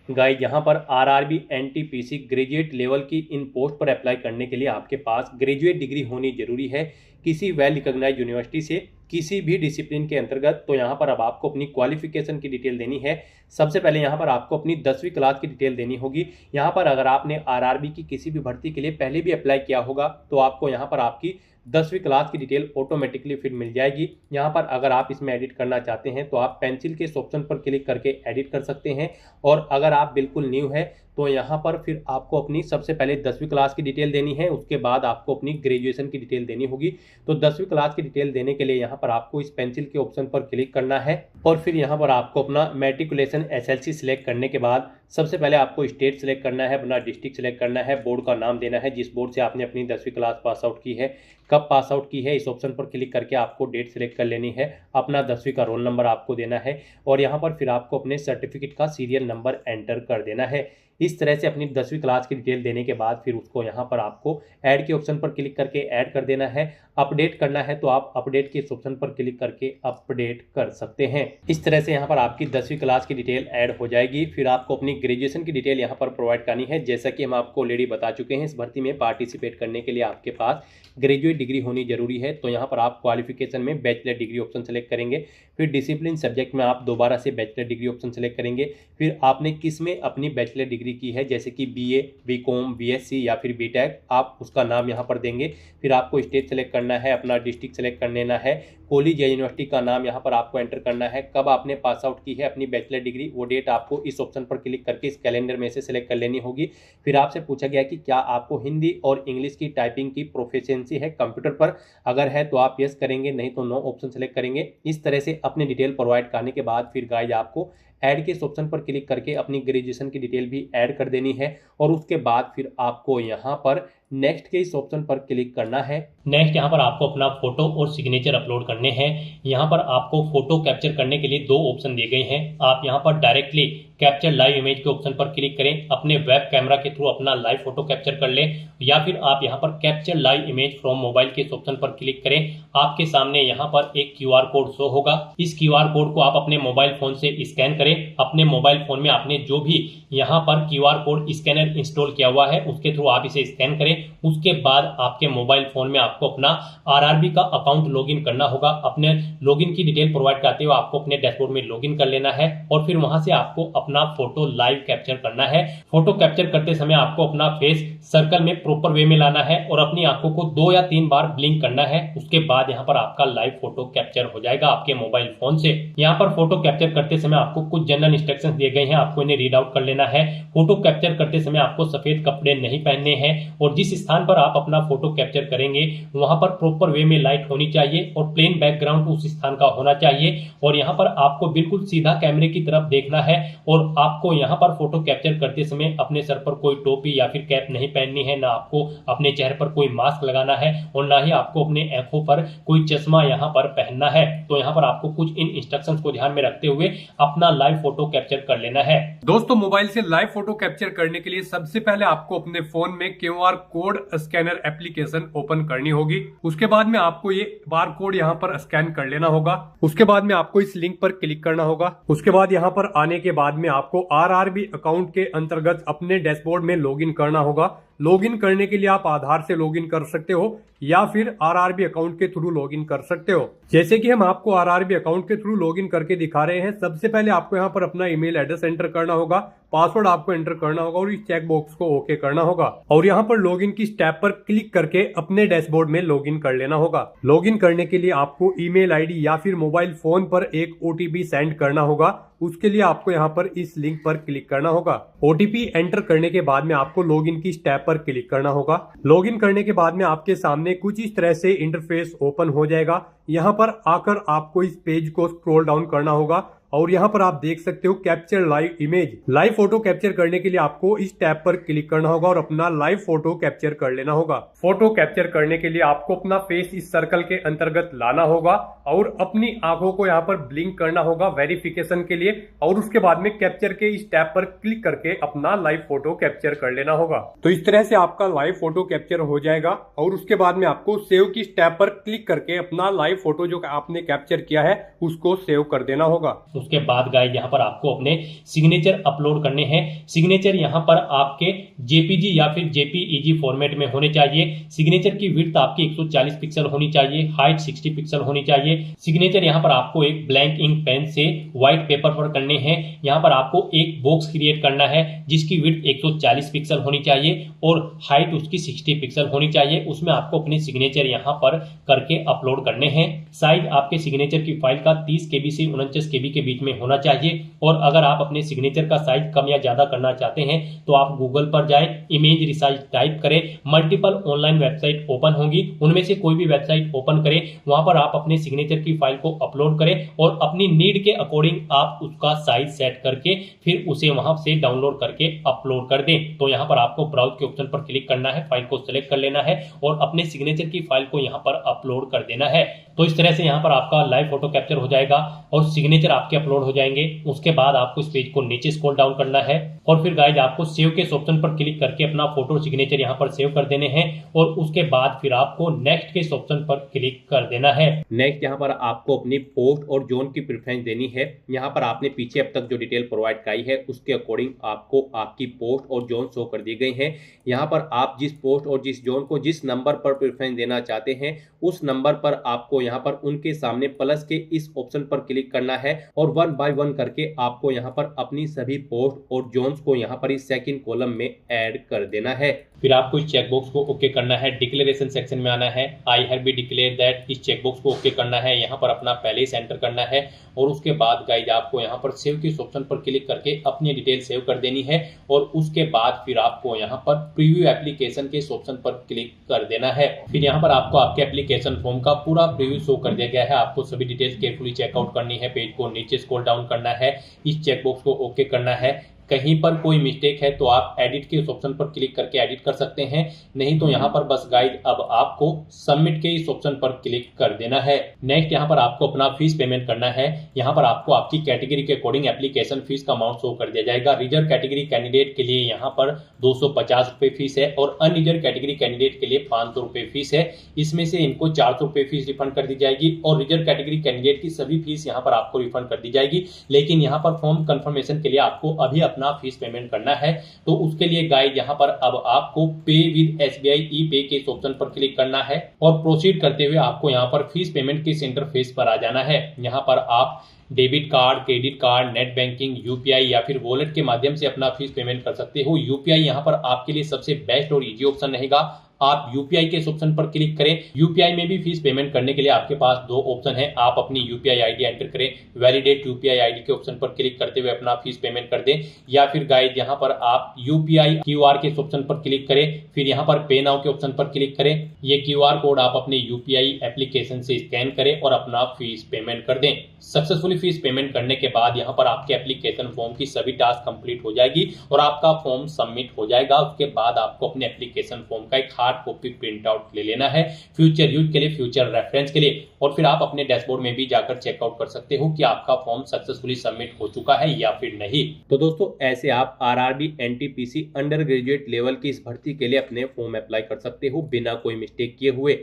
गाइड यहाँ पर आरआरबी एनटीपीसी ग्रेजुएट लेवल की इन पोस्ट पर अप्लाई करने के लिए आपके पास ग्रेजुएट डिग्री होनी जरूरी है किसी वेल रिकॉग्नाइज्ड यूनिवर्सिटी से किसी भी डिसिप्लिन के अंतर्गत। तो यहाँ पर अब आपको अपनी क्वालिफिकेशन की डिटेल देनी है। सबसे पहले यहाँ पर आपको अपनी 10वीं क्लास की डिटेल देनी होगी। यहाँ पर अगर आपने आरआरबी की किसी भी भर्ती के लिए पहले भी अप्लाई किया होगा तो आपको यहाँ पर आपकी 10वीं क्लास की डिटेल ऑटोमेटिकली फिर मिल जाएगी। यहाँ पर अगर आप इसमें एडिट करना चाहते हैं तो आप पेंसिल के इस ऑप्शन पर क्लिक करके एडिट कर सकते हैं और अगर आप बिल्कुल न्यू है तो यहाँ पर फिर आपको अपनी सबसे पहले 10वीं क्लास की डिटेल देनी है। उसके बाद आपको अपनी ग्रेजुएशन की डिटेल देनी होगी। तो 10वीं क्लास की डिटेल देने के लिए यहाँ पर आपको इस पेंसिल के ऑप्शन पर क्लिक करना है और फिर यहाँ पर आपको अपना मैट्रिकुलेशन SLC सिलेक्ट करने के बाद सबसे पहले आपको स्टेट सेलेक्ट करना है, अपना डिस्ट्रिक्ट सेलेक्ट करना है, बोर्ड का नाम देना है जिस बोर्ड से आपने अपनी 10वीं क्लास पास आउट की है, कब पास आउट की है इस ऑप्शन पर क्लिक करके आपको डेट सेलेक्ट कर लेनी है, अपना 10वीं का रोल नंबर आपको देना है और यहाँ पर फिर आपको अपने सर्टिफिकेट का सीरियल नंबर एंटर कर देना है। इस तरह से अपनी 10वीं क्लास की डिटेल देने के बाद फिर उसको यहाँ पर आपको ऐड के ऑप्शन पर क्लिक करके ऐड कर देना है। अपडेट करना है तो आप अपडेट के इस ऑप्शन पर क्लिक करके अपडेट कर सकते हैं। इस तरह से यहाँ पर आपकी 10वीं क्लास की डिटेल ऐड हो जाएगी। फिर आपको अपनी ग्रेजुएशन की डिटेल यहाँ पर प्रोवाइड करनी है। जैसा कि हम आपको ऑलरेडी बता चुके हैं, इस भर्ती में पार्टिसिपेट करने के लिए आपके पास ग्रेजुएट डिग्री होनी जरूरी है। तो यहाँ पर आप क्वालिफिकेशन में बैचलर डिग्री ऑप्शन सेलेक्ट करेंगे, फिर डिसिप्लिन सब्जेक्ट में आप दोबारा से बैचलर डिग्री ऑप्शन सेलेक्ट करेंगे। फिर आपने किस में अपनी बैचलर डिग्री की है, जैसे कि BA, BCom, BSc या फिर BTech, आप उसका नाम यहाँ पर देंगे। फिर आपको स्टेट सेलेक्ट करना है, अपना डिस्ट्रिक्ट सेलेक्ट कर लेना है, कॉलेज या यूनिवर्सिटी का नाम यहाँ पर आपको एंटर करना है, कब आपने पास आउट की है अपनी बैचलर डिग्री वो डेट आपको इस ऑप्शन पर क्लिक करके इस कैलेंडर में से सिलेक्ट कर लेनी होगी। फिर आपसे पूछा गया कि क्या आपको हिंदी और इंग्लिश की टाइपिंग की प्रोफिशिएंसी है कंप्यूटर पर। अगर है तो आप यस करेंगे, नहीं तो नो ऑप्शन सेलेक्ट करेंगे। इस तरह से अपनी डिटेल प्रोवाइड करने के बाद फिर गाइड आपको ऐड के इस ऑप्शन पर क्लिक करके अपनी ग्रेजुएशन की डिटेल भी ऐड कर देनी है और उसके बाद फिर आपको यहाँ पर नेक्स्ट के इस ऑप्शन पर क्लिक करना है। नेक्स्ट यहाँ पर आपको अपना फोटो और सिग्नेचर अपलोड करने हैं। यहाँ पर आपको फोटो कैप्चर करने के लिए दो ऑप्शन दिए गए हैं। आप यहाँ पर डायरेक्टली कैप्चर लाइव इमेज के ऑप्शन पर क्लिक करें, अपने वेब कैमरा के थ्रू अपना लाइव फोटो कैप्चर कर लें, या फिर आप यहाँ पर capture live image from mobile के इस ऑप्शन पर क्लिक करें। आपके सामने यहाँ पर एक QR कोड शो होगा। इस QR कोड को आप अपने मोबाइल फोन से स्कैन करें। अपने मोबाइल फोन में आपने जो भी यहाँ पर QR कोड स्कैनर इंस्टॉल किया हुआ है उसके थ्रू आप इसे स्कैन करें। उसके बाद आपके मोबाइल फोन में आपको अपना RRB का अकाउंट लॉगिन करना होगा। अपने लॉगिन की डिटेल प्रोवाइड करते हुए आपको अपने डैशबोर्ड में लॉगिन कर लेना है और फिर वहां से आपको अपना फोटो लाइव कैप्चर करना है। फोटो कैप्चर करते समय आपको अपना फेस सर्कल में प्रॉपर वे में लाना है और अपनी आंखों को 2 या 3 बार ब्लिंक करना है। उसके बाद यहाँ पर आपका लाइव फोटो कैप्चर हो जाएगा आपके मोबाइल फोन से। यहाँ पर फोटो कैप्चर करते समय आपको कुछ जनरल इंस्ट्रक्शंस दिए गए हैं, आपको इन्हें रीड आउट कर लेना है। फोटो कैप्चर करते समय आपको सफेद कपड़े नहीं पहनने हैं और जिस स्थान पर आप अपना फोटो कैप्चर करेंगे वहां पर प्रॉपर वे में लाइट होनी चाहिए और प्लेन बैकग्राउंड उस स्थान का होना चाहिए। और यहाँ पर आपको बिल्कुल सीधा कैमरे की तरफ देखना है और आपको यहाँ पर फोटो कैप्चर करते समय अपने सर पर कोई टोपी या फिर कैप नहीं पहननी है, ना आपको अपने चेहरे पर कोई मास्क लगाना है और ना ही आपको अपने आंखों पर कोई चश्मा यहाँ पर पहनना है। तो यहाँ पर आपको कुछ इन इंस्ट्रक्शंस को ध्यान में रखते हुए अपना लाइव फोटो कैप्चर कर लेना है। दोस्तों, मोबाइल से लाइव फोटो कैप्चर करने के लिए सबसे पहले आपको अपने फोन में QR code scanner application open करनी होगी। उसके बाद में आपको ये बार कोड यहाँ पर स्कैन कर लेना होगा। उसके बाद में आपको इस लिंक पर क्लिक करना होगा। उसके बाद यहाँ पर आने के बाद में आपको RRB अकाउंट के अंतर्गत अपने डैशबोर्ड में लॉगिन करना होगा। लॉगिन करने के लिए आप आधार से लॉगिन कर सकते हो या फिर RRB अकाउंट के थ्रू लॉगिन कर सकते हो। जैसे कि हम आपको RRB अकाउंट के थ्रू लॉगिन करके दिखा रहे हैं। सबसे पहले आपको यहाँ पर अपना ईमेल एड्रेस एंटर करना होगा, पासवर्ड आपको एंटर करना होगा और इस चेक बॉक्स को ओके करना होगा और यहाँ पर लॉगिन की स्टेप पर क्लिक करके अपने डैशबोर्ड में लॉगिन कर लेना होगा। लॉगिन करने के लिए आपको ईमेल आईडी या फिर मोबाइल फोन पर एक OTP सेंड करना होगा। उसके लिए आपको यहाँ पर इस लिंक पर क्लिक करना होगा। OTP एंटर करने के बाद में आपको लॉगिन की स्टेप पर क्लिक करना होगा। लॉगिन करने के बाद में आपके सामने कुछ इस तरह से इंटरफेस ओपन हो जाएगा। यहाँ पर आकर आपको इस पेज को स्क्रॉल डाउन करना होगा और यहाँ पर आप देख सकते हो capture live image. Live photo capture करने के लिए आपको इस टैब पर क्लिक करना होगा और अपना लाइव फोटो कैप्चर कर लेना होगा। फोटो कैप्चर करने के लिए आपको अपना फेस इस सर्कल के अंतर्गत लाना होगा और अपनी आंखों को यहाँ पर ब्लिंक करना होगा वेरिफिकेशन के लिए और उसके बाद में कैप्चर के इस टैब पर क्लिक करके अपना लाइव फोटो कैप्चर कर लेना होगा। तो इस तरह से आपका लाइव फोटो कैप्चर हो जाएगा और उसके बाद में आपको सेव की टैब पर क्लिक करके अपना लाइव फोटो जो आपने कैप्चर किया है उसको सेव कर देना होगा। उसके बाद गाइस यहाँ पर आपको अपने सिग्नेचर अपलोड करने हैं। सिग्नेचर यहाँ पर आपके JPG या फिर JPEG फॉर्मेट में होने चाहिए। सिग्नेचर की विड्थ आपकी 140 पिक्सल होनी चाहिए, हाइट 60 पिक्सल होनी चाहिए। सिग्नेचर यहाँ पर आपको एक ब्लैंक इंक पेन से व्हाइट पेपर पर करने हैं। यहाँ पर आपको एक बॉक्स क्रिएट करना है जिसकी विड्थ 140 पिक्सल होनी चाहिए और हाइट उसकी 60 पिक्सल होनी चाहिए। उसमें आपको अपने सिग्नेचर यहाँ पर करके अपलोड करने हैं। साइज आपके सिग्नेचर की फाइल का 30 KB से 49 KB के बीच में होना चाहिए और अगर आप अपने सिग्नेचर का साइज कम या ज्यादा करना चाहते हैं तो आप गूगल पर जाएं, इमेज रिसाइज टाइप करें, मल्टीपल ऑनलाइन वेबसाइट ओपन होंगी, उनमें से कोई भी वेबसाइट ओपन करें, वहां पर आप अपने सिग्नेचर की फाइल को अपलोड करें और अपनी नीड के अकॉर्डिंग आप उसका साइज सेट करके फिर उसे वहां से डाउनलोड करके अपलोड कर दें। तो यहाँ पर आपको ब्राउज के ऑप्शन पर क्लिक करना है, फाइल को सिलेक्ट कर लेना है और अपने सिग्नेचर की फाइल को यहाँ पर अपलोड कर देना है। तो इस तरह से यहाँ पर आपका लाइव फोटो कैप्चर हो जाएगा और सिग्नेचर आपके अपलोड हो जाएंगे। उसके बाद आपको इस पेज को नीचे स्क्रॉल डाउन करना है और फिर गाइज आपको सेव के ऑप्शन पर क्लिक करके अपना फोटो सिग्नेचर यहाँ पर सेव कर देने हैं और उसके बाद फिर आपको नेक्स्ट के ऑप्शन पर क्लिक कर देना है। नेक्स्ट यहाँ पर आपको अपनी पोस्ट और जोन की प्रेफरेंस देनी है। यहाँ पर आपने पीछे अब तक जो डिटेल प्रोवाइड कराई है उसके अकॉर्डिंग आपको आपकी पोस्ट और जोन शो कर दी गई है। यहाँ पर आप जिस पोस्ट और जिस जोन को जिस नंबर पर प्रेफरेंस देना चाहते हैं उस नंबर पर आपको यहाँ पर उनके सामने प्लस के इस ऑप्शन पर क्लिक करना है और 1 बाय 1 करके आपको यहाँ पर अपनी सभी पोस्ट और जोन्स को यहाँ पर इस सेकंड कॉलम में ऐड कर देना है। फिर आपको इस चेकबॉक्स को ओके करना है। डिक्लेरेशन सेक्शन में आना है, I have be declare that, इस चेकबॉक्स को ओके करना है। यहाँ पर अपना पहले ही एंटर करना है और उसके बाद गाइज आपको यहाँ पर सेव के इस ऑप्शन पर क्लिक करके अपनी डिटेल सेव कर देनी है और उसके बाद फिर आपको यहाँ पर प्रीव्यू एप्लीकेशन के इस ऑप्शन पर क्लिक कर देना है। फिर यहाँ पर आपको आपके एप्लीकेशन फॉर्म का पूरा प्रीव्यू शो कर दिया गया है। आपको सभी डिटेल्स केयरफुली चेकआउट करनी है, पेज को नीचे स्क्रॉल डाउन करना है, इस चेकबॉक्स को ओके करना है। कहीं पर कोई मिस्टेक है तो आप एडिट के इस ऑप्शन पर क्लिक करके एडिट कर सकते हैं, नहीं तो यहाँ पर बस गाइड अब आपको सबमिट के इस ऑप्शन पर क्लिक कर देना है। नेक्स्ट यहाँ पर आपको अपना फीस पेमेंट करना है। यहाँ पर आपको आपकी कैटेगरी के अकॉर्डिंग एप्लीकेशन फीस का अमाउंट शो कर दिया जाएगा। रिजर्व कैटेगरी कैंडिडेट के लिए यहाँ पर 250 रुपए फीस है और अनरिजर्व कैटेगरी कैंडिडेट के लिए 500 रुपए फीस है। इसमें से इनको 400 रुपए फीस रिफंड कर दी जाएगी और रिजर्व कैटेगरी कैंडिडेट की सभी फीस यहाँ पर आपको रिफंड कर दी जाएगी। लेकिन यहाँ पर फॉर्म कंफर्मेशन के लिए आपको अभी अपना फीस पेमेंट करना है, तो उसके लिए गाइड यहाँ पर अब आपको पे विद SBI ई पे के इस ऑप्शन पर क्लिक करना है और प्रोसीड करते हुए आपको यहाँ पर फीस पेमेंट के इंटरफेस पर आ जाना है। यहाँ पर आप debit card, credit card, net banking, UPI या फिर वॉलेट के माध्यम से अपना फीस पेमेंट कर सकते हो। UPI यहाँ पर आपके लिए सबसे बेस्ट और इजी ऑप्शन रहेगा। आप UPI के इस ऑप्शन पर क्लिक करें। UPI में भी फीस पेमेंट करने के लिए आपके पास दो ऑप्शन है। आप अपनी UPI ID एंटर करें, वैलिडेट UPI ID के ऑप्शन पर क्लिक करते हुए अपना फीस पेमेंट कर दें, या फिर गाइड यहाँ पर आप UPI QR के इस ऑप्शन पर क्लिक करें, फिर यहाँ पर पे नाउ के ऑप्शन पर क्लिक करें। ये QR कोड आप अपने UPI एप्लीकेशन से स्कैन करें और अपना फीस पेमेंट कर दें। सक्सेसफुली फीस पेमेंट करने के बाद यहाँ पर आपके एप्लीकेशन फॉर्म की सभी टास्क कंप्लीट हो जाएगी और आपका फॉर्म सबमिट हो जाएगा। उसके बाद आपको अपने एप्लीकेशन फॉर्म का एक हार्ड कॉपी प्रिंट आउट ले लेना है फ्यूचर यूज के लिए, फ्यूचर रेफरेंस के लिए, और फिर आप अपने डैशबोर्ड में भी जाकर चेकआउट कर सकते हो कि आपका फॉर्म सक्सेसफुली सबमिट हो चुका है या फिर नहीं। तो दोस्तों ऐसे आप RRB NTPC under graduate level की इस भर्ती के लिए अपने फॉर्म अप्लाई कर सकते हो बिना कोई मिस्टेक किए हुए।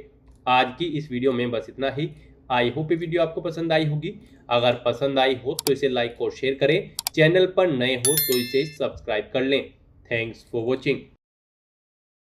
आज की इस वीडियो में बस इतना ही। आई होप ये वीडियो आपको पसंद आई होगी। अगर पसंद आई हो तो इसे लाइक और शेयर करें, चैनल पर नए हो तो इसे सब्सक्राइब कर लें। Thanks for watching.